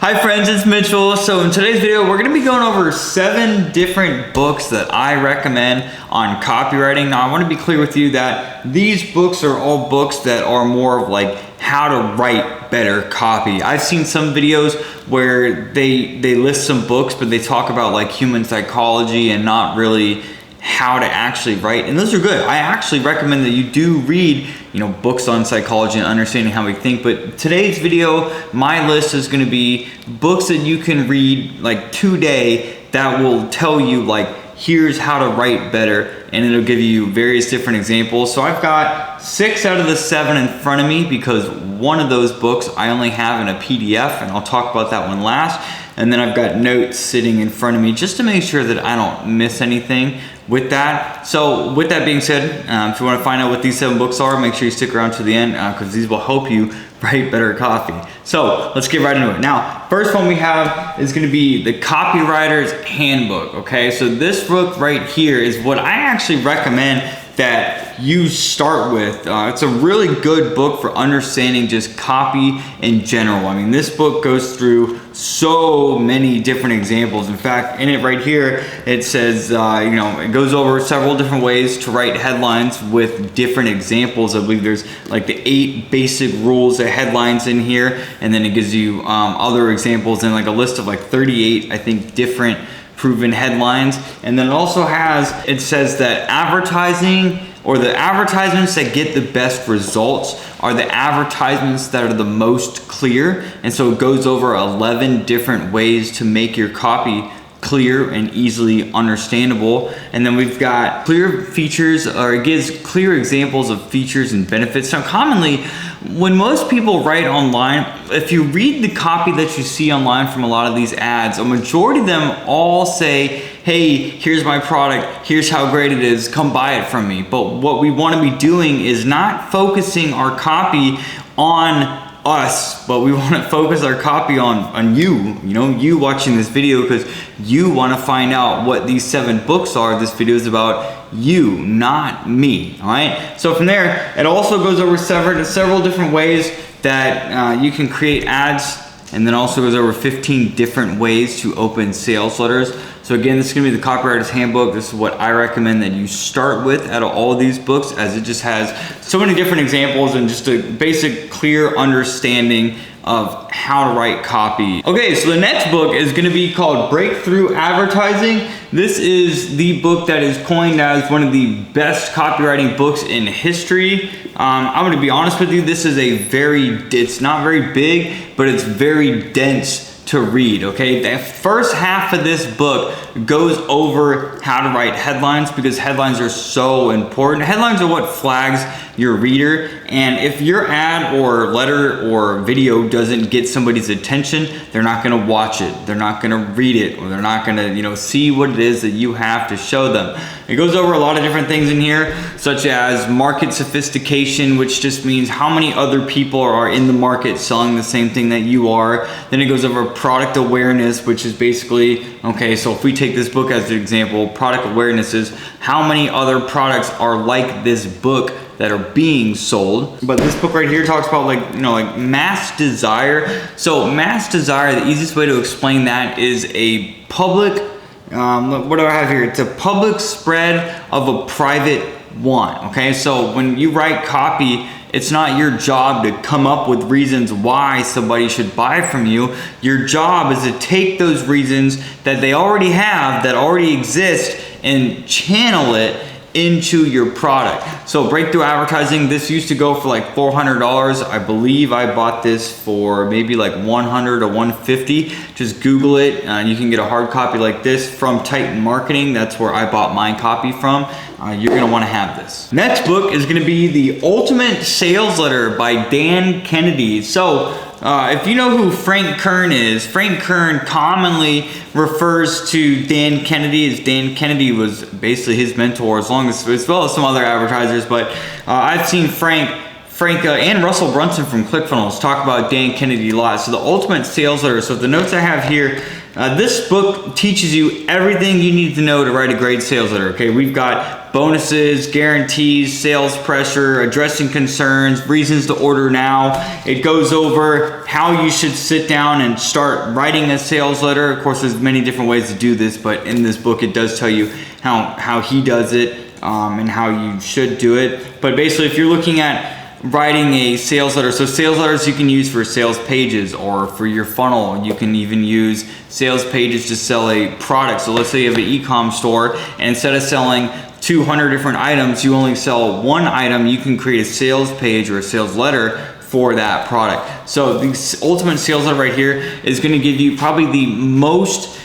Hi friends, it's Mitchell. So in today's video, we're gonna be going over 7 different books that I recommend on copywriting. Now I wanna be clear with you that these books are all books that are more of like how to write better copy. I've seen some videos where they list some books, but they talk about like human psychology and not really how to actually write, and those are good. I actually recommend that you do read, books on psychology and understanding how we think. But today's video, my list is going to be books that you can read like today that will tell you like here's how to write better, and it'll give you various different examples. So I've got 6 out of the 7 in front of me because one of those books I only have in a PDF, and I'll talk about that one last. And then I've got notes sitting in front of me just to make sure that I don't miss anything with that. So with that being said, if you want to find out what these 7 books are, make sure you stick around to the end because these will help you write better copy. So let's get right into it. Now, first one we have is going to be the Copywriter's Handbook. Okay, so this book right here is what I actually recommend that you start with. It's a really good book for understanding just copy in general. I mean, this book goes through so many different examples. In fact, in it right here, it says, it goes over several different ways to write headlines with different examples. I believe there's like the 8 basic rules of headlines in here, and then it gives you other examples and like a list of like 38, I think, different proven headlines. And then it says that advertising, or the advertisements that get the best results, are the advertisements that are the most clear. And so it goes over 11 different ways to make your copy clear and easily understandable. And then we've got clear features, or it gives clear examples of features and benefits. Now commonly, when most people write online, if you read the copy that you see online from a lot of these ads, a majority of them all say, hey, here's my product, here's how great it is, come buy it from me. But what we want to be doing is not focusing our copy on us, but we want to focus our copy on you watching this video, because you want to find out what these 7 books are. This video is about you, not me. All right, so from there it also goes over several different ways that you can create ads, and then also goes over 15 different ways to open sales letters. So again, this is going to be the Copywriter's Handbook. This is what I recommend that you start with out of all of these books, as it just has so many different examples and just a basic, clear understanding of how to write copy. Okay, so the next book is going to be called Breakthrough Advertising. This is the book that is coined as one of the best copywriting books in history. I'm going to be honest with you, this is it's not very big, but it's very dense to read. Okay, the first half of this book goes over how to write headlines, because headlines are so important. Headlines are what flags your reader, and if your ad or letter or video doesn't get somebody's attention, they're not going to watch it, they're not going to read it, or they're not going to see what it is that you have to show them. It goes over a lot of different things in here, such as market sophistication, which just means how many other people are in the market selling the same thing that you are. Then it goes over product awareness, which is basically, okay, so if we take this book as an example, product awareness is how many other products are like this book that are being sold. But this book right here talks about like mass desire. So mass desire, the easiest way to explain that is a public, what do I have here? It's a public spread of a private want. Okay, so when you write copy, it's not your job to come up with reasons why somebody should buy from you. Your job is to take those reasons that they already have, that already exist, and channel it into your product. So breakthrough advertising, this used to go for like $400. I believe I bought this for maybe like $100 or $150. Just Google it. You can get a hard copy like this from Titan Marketing. That's where I bought my copy from. You're gonna wanna have this. Next book is gonna be The Ultimate Sales Letter by Dan Kennedy. So if you know who Frank Kern is, Frank Kern commonly refers to Dan Kennedy as Dan Kennedy was basically his mentor, as well as some other advertisers. But I've seen Frank Frank and Russell Brunson from ClickFunnels talk about Dan Kennedy a lot. So the ultimate sales letter. So the notes I have here, this book teaches you everything you need to know to write a great sales letter. Okay, we've got bonuses, guarantees, sales pressure, addressing concerns, reasons to order now. It goes over how you should sit down and start writing a sales letter. Of course, there's many different ways to do this, but in this book, it does tell you how he does it and how you should do it. But basically, if you're looking at writing a sales letter, so sales letters you can use for sales pages or for your funnel. You can even use sales pages to sell a product. So let's say you have an e-com store, and instead of selling 200 different items, you only sell one item. You can create a sales page or a sales letter for that product. So the ultimate sales letter right here is going to give you probably the most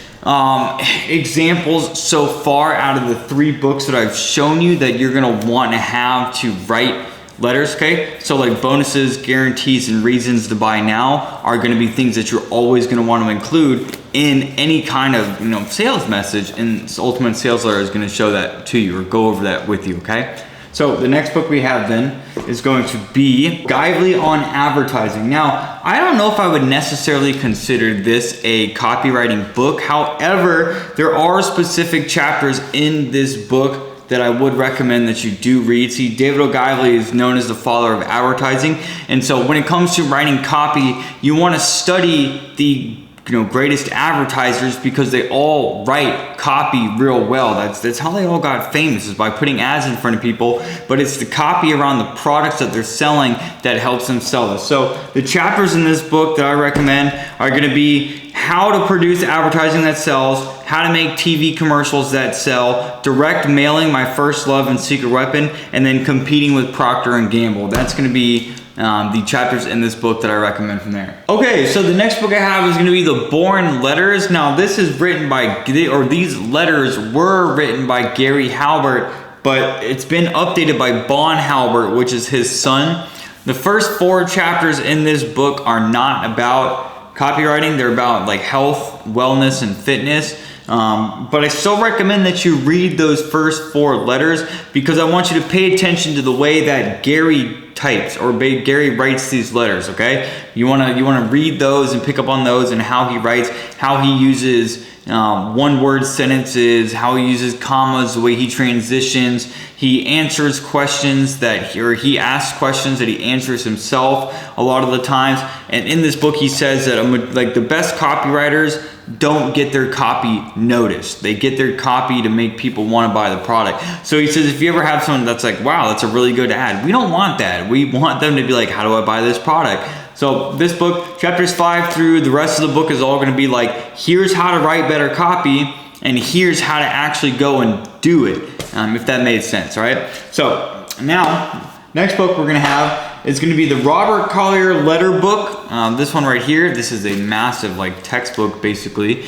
examples so far out of the 3 books that I've shown you that you're going to want to have to write letters. Okay, so like bonuses, guarantees, and reasons to buy now are going to be things that you're always going to want to include in any kind of sales message, and this ultimate sales letter is going to show that to you or go over that with you. Okay, so the next book we have then is going to be Guidely on Advertising. Now, I don't know if I would necessarily consider this a copywriting book. However, there are specific chapters in this book that I would recommend that you do read. See, David O'Gively is known as the father of advertising, and so when it comes to writing copy, you want to study the greatest advertisers because they all write copy real well. That's how they all got famous, is by putting ads in front of people. But it's the copy around the products that they're selling that helps them sell this. So the chapters in this book that I recommend are going to be how to produce advertising that sells, how to make TV commercials that sell, direct mailing, my first love and secret weapon, and then competing with Procter and Gamble. That's going to be the chapters in this book that I recommend from there. Okay, so the next book I have is going to be The Bourne Letters. Now, this is written by, or these letters were written by Gary Halbert, but it's been updated by Bon Halbert, which is his son. The first 4 chapters in this book are not about copywriting. They're about like health, wellness, and fitness. But I still recommend that you read those first 4 letters because I want you to pay attention to the way that Gary types or Gary writes these letters. Okay, you want to read those and pick up on those and how he writes, how he uses one-word sentences, how he uses commas, the way he transitions. He answers questions he asks questions that he answers himself a lot of the times. And in this book, he says that like the best copywriters don't get their copy noticed. They get their copy to make people want to buy the product. So he says, if you ever have someone that's like, wow, that's a really good ad, we don't want that. We want them to be like, how do I buy this product? So this book, chapters 5 through the rest of the book, is all going to be like, here's how to write better copy, and here's how to actually go and do it, if that made sense, right? So now, next book we're going to have is going to be the Robert Collier letter book. This one right here, this is a massive textbook basically.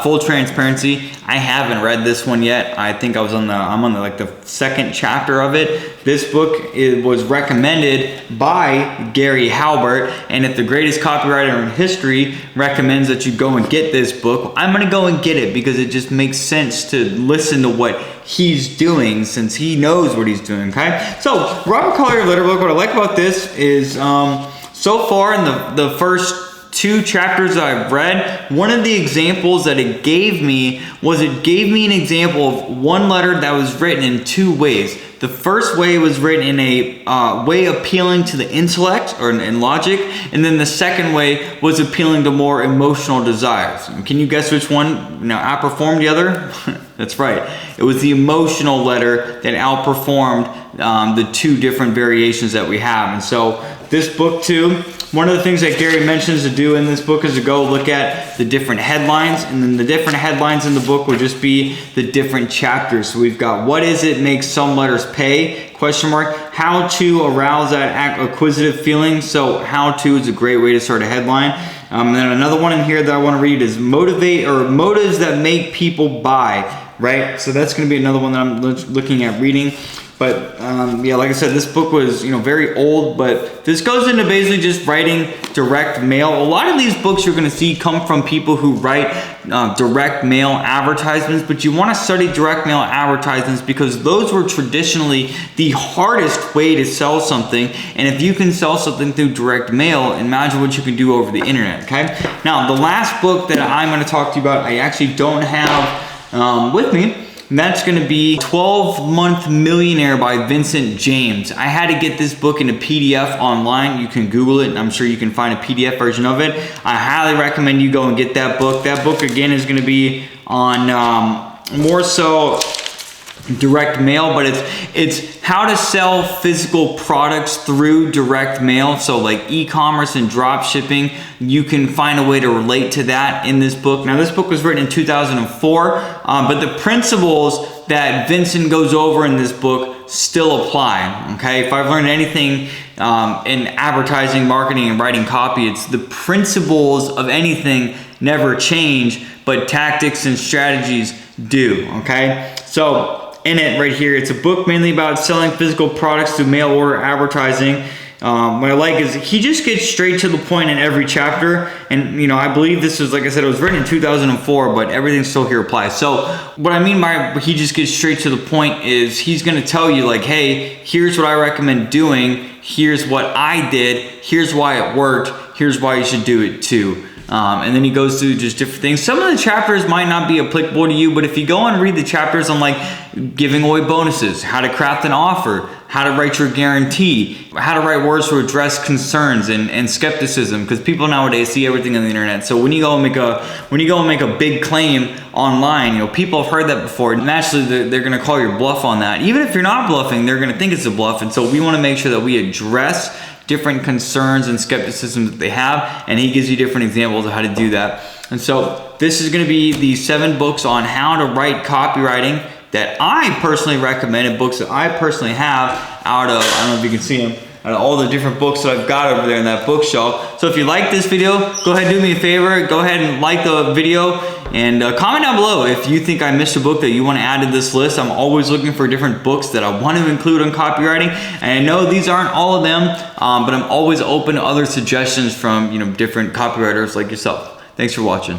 Full transparency, I haven't read this one yet. I think I'm on the second chapter of it. This book was recommended by Gary Halbert, and if the greatest copywriter in history recommends that you go and get this book, I'm gonna go and get it because it just makes sense to listen to what he's doing since he knows what he's doing, okay? So, Robert Collier letter book, what I like about this is, so far in the first 2 chapters that I've read, one of the examples that it gave me an example of one letter that was written in 2 ways. The first way was written in a way appealing to the intellect or in logic, and then the second way was appealing to more emotional desires. Can you guess which one outperformed the other? That's right. It was the emotional letter that outperformed the 2 different variations that we have. And so this book too, one of the things that Gary mentions to do in this book is to go look at the different headlines, and then the different headlines in the book would just be the different chapters. So we've got what is it makes some letters pay, ? How to arouse that acquisitive feeling. So how to is a great way to start a headline. And then another one in here that I want to read is motives that make people buy, right? So that's going to be another one that I'm looking at reading. But yeah, like I said, this book was, very old, but this goes into basically just writing direct mail. A lot of these books you're gonna see come from people who write direct mail advertisements, but you wanna study direct mail advertisements because those were traditionally the hardest way to sell something. And if you can sell something through direct mail, imagine what you can do over the internet, okay? Now, the last book that I'm gonna talk to you about, I actually don't have with me. And that's gonna be 12-Month Millionaire by Vincent James. I had to get this book in a PDF online. You can Google it, and I'm sure you can find a PDF version of it. I highly recommend you go and get that book. That book, again, is gonna be on more so direct mail, but it's how to sell physical products through direct mail. So like e-commerce and drop shipping, you can find a way to relate to that in this book. Now, this book was written in 2004, but the principles that Vincent goes over in this book still apply, okay? If I've learned anything in advertising, marketing, and writing copy, it's the principles of anything never change, but tactics and strategies do, okay? So in it right here, it's a book mainly about selling physical products through mail order advertising. What I like is he just gets straight to the point in every chapter. And I believe this was, like I said, it was written in 2004, but everything still here applies. So what I mean by he just gets straight to the point is he's gonna tell you like, hey, here's what I recommend doing. Here's what I did. Here's why it worked. Here's why you should do it too. And then he goes through just different things. Some of the chapters might not be applicable to you, but if you go and read the chapters on like giving away bonuses, how to craft an offer, how to write your guarantee, how to write words to address concerns and skepticism, because people nowadays see everything on the internet. So when you go and make a big claim online, people have heard that before, and naturally they're gonna call your bluff on that. Even if you're not bluffing, they're gonna think it's a bluff. And so we wanna make sure that we address different concerns and skepticism that they have, and he gives you different examples of how to do that. And so this is going to be the 7 books on how to write copywriting that I personally recommend, and books that I personally have out of, I don't know if you can see them, out of all the different books that I've got over there in that bookshelf. So if you like this video, go ahead and do me a favor, go ahead and like the video, and comment down below if you think I missed a book that you want to add to this list. I'm always looking for different books that I want to include on copywriting, and I know these aren't all of them, but I'm always open to other suggestions from different copywriters like yourself. Thanks for watching.